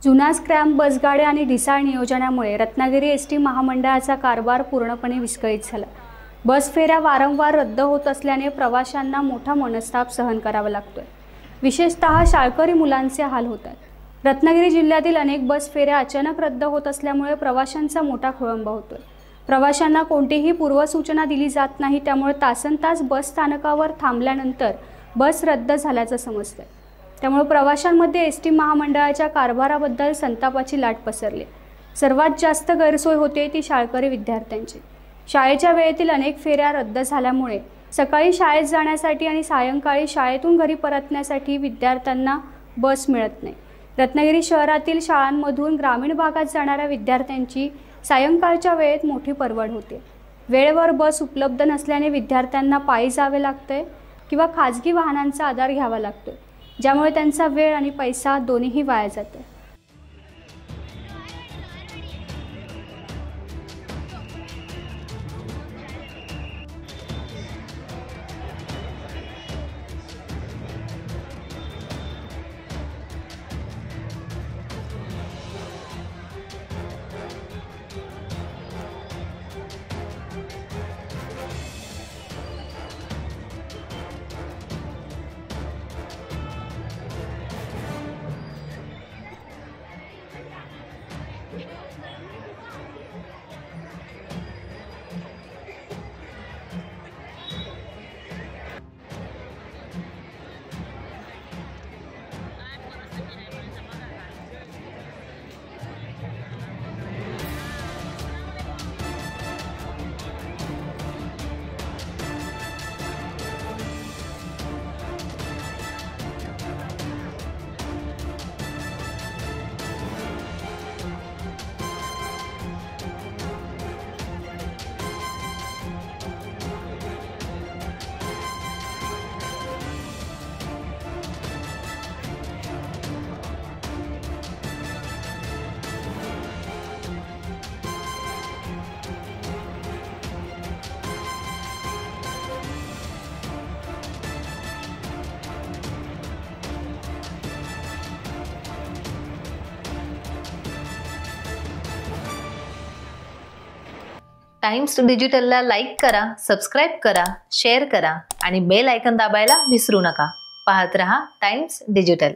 जुना स्क्रॅम्प बसगाड्या आणि ढिसाळ नियोजनामुळे रत्नागिरी एसटी महामंडळाचा कारभार पूर्णपणे विस्कळीत झाला। बस फेऱ्या वारंवार रद्द होत असल्याने प्रवाशांना मोठा मनस्ताप सहन करावा लागतोय। विशेषतः शाळकरी मुलांचे हाल होत आहेत। रत्नागिरी जिल्ह्यातील अनेक बस फेऱ्या अचानक रद्द होत असल्यामुळे प्रवाशांचा मोठा खोळंबा होतोय। प्रवाशांना कोणतीही पूर्वसूचना दिली जात नाही, त्यामुळे तासनतास बस स्थानकावर थांबल्यानंतर बस रद्द झाल्याचं समजतंय। त्यामुळे प्रवाशांमध्ये एसटी महामंडळाच्या कारभाराबद्दल संतापाची लाट पसरली। सर्वात जास्त गैरसोय होते ती शाळकरी विद्यार्थ्यांची। शाळेच्या वेळेतील अनेक फेऱ्या रद्द झाल्यामुळे सकाळी शाळेत जाण्यासाठी आणि सायंकाळी शाळेतून घरी परतण्यासाठी विद्यार्थ्यांना बस मिळत नाही। रत्नागिरी शहरातील शाळांमधून ग्रामीण भागात जाणाऱ्या विद्यार्थ्यांची सायंकाळच्या वेळेत मोठी परवड होते। वेळेवर बस उपलब्ध नसल्याने विद्यार्थ्यांना पायी जावे लागते किंवा खाजगी वाहनांचा आधार घ्यावा लागतो, ज्यामुळे त्यांचा वेळ आणि पैसा दोन्हीही वाया जाते। टाइम्स डिजिटलला लाईक करा, सबस्क्राइब करा, शेअर करा आणि बेल आयकॉन दाबायला विसरू नका। पाहत रहा टाइम्स डिजिटल।